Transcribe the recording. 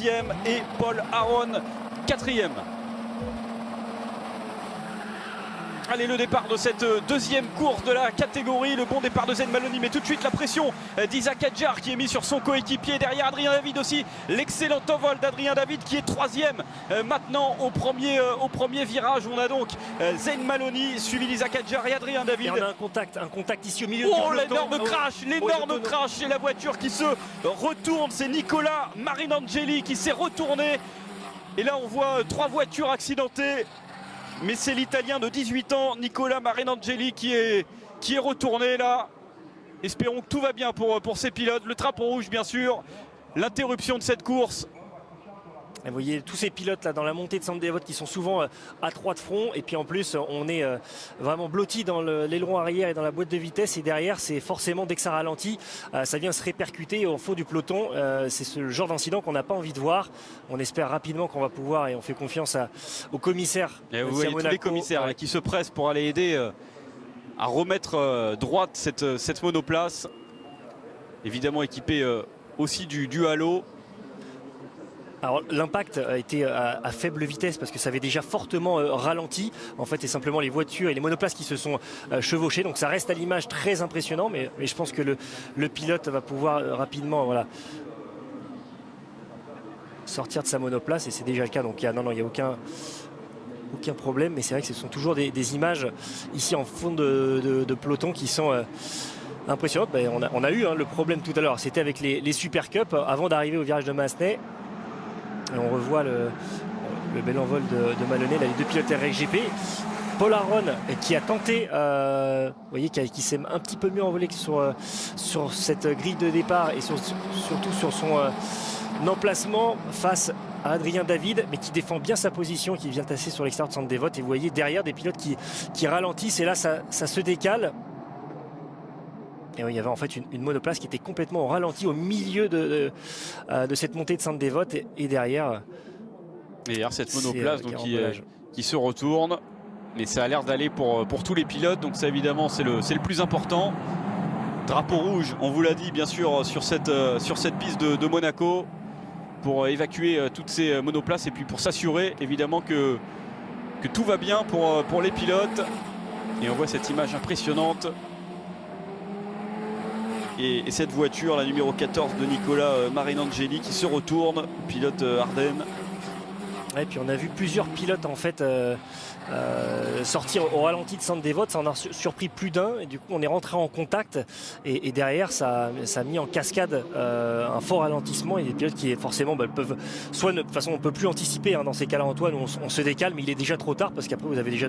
3e et Paul Aron 4e. Allez, le départ de cette deuxième course de la catégorie, le bon départ de Zayn Maloney, mais tout de suite la pression d'Isaac Adjar qui est mis sur son coéquipier. Derrière Adrien David aussi, l'excellent envol d'Adrien David qui est 3e maintenant au premier virage. On a donc Zayn Maloney suivi d'Isaac Adjar et Adrien David. Et on a un contact ici au milieu du peloton. Oh, l'énorme crash et la voiture qui se retourne. C'est Nicola Marinangeli qui s'est retourné. Et là on voit 3 voitures accidentées. Mais c'est l'Italien de 18 ans, Nicola Marinangeli, qui est retourné là. Espérons que tout va bien pour ces pilotes. Le drapeau rouge, bien sûr. L'interruption de cette course. Et vous voyez tous ces pilotes là dans la montée de San Devot qui sont souvent à 3 de front. Et puis en plus, on est vraiment blotti dans l'aileron arrière et dans la boîte de vitesse. Et derrière, c'est forcément, dès que ça ralentit, ça vient se répercuter au fond du peloton. C'est ce genre d'incident qu'on n'a pas envie de voir. On espère rapidement qu'on va pouvoir, et on fait confiance au commissaire. Et vous voyez tous les commissaires qui se pressent pour aller aider à remettre droite cette monoplace. Évidemment équipée aussi du halo. Alors l'impact a été à faible vitesse parce que ça avait déjà fortement ralenti. En fait, c'est simplement les voitures et les monoplaces qui se sont chevauchées. Donc ça reste à l'image très impressionnant, mais je pense que le pilote va pouvoir rapidement sortir de sa monoplace, et c'est déjà le cas. Donc il n'y a aucun problème, mais c'est vrai que ce sont toujours des images ici en fond de peloton qui sont impressionnantes. On a eu le problème tout à l'heure, c'était avec les Super Cup avant d'arriver au virage de Massenet. Et on revoit le bel envol de Maloney, là, les 2 pilotes RXGP. Paul Aron qui a tenté, vous voyez, qui s'est un petit peu mieux envolé que sur cette grille de départ et surtout sur son emplacement face à Adrien David, mais qui défend bien sa position, qui vient tasser sur l'extérieur de San Devot. Et vous voyez derrière des pilotes qui ralentissent, et là ça se décale. Et oui, il y avait en fait une monoplace qui était complètement au ralenti au milieu de cette montée de San Devot, et derrière. Et derrière cette monoplace qui se retourne. Mais ça a l'air d'aller pour tous les pilotes, donc ça évidemment c'est le plus important. Drapeau rouge, on vous l'a dit bien sûr sur cette piste de Monaco, pour évacuer toutes ces monoplaces et puis pour s'assurer évidemment que tout va bien pour les pilotes. Et on voit cette image impressionnante. Et cette voiture, la numéro 14 de Nicola Marinangeli, qui se retourne, pilote Ardennes. Et puis on a vu plusieurs pilotes en fait sortir au ralenti de San Devot. Ça en a surpris plus d'un, et du coup on est rentré en contact, et derrière ça a mis en cascade un fort ralentissement, et des pilotes qui forcément peuvent soit de toute façon on peut plus anticiper dans ces cas-là. Antoine, on se décale, mais il est déjà trop tard parce qu'après vous avez déjà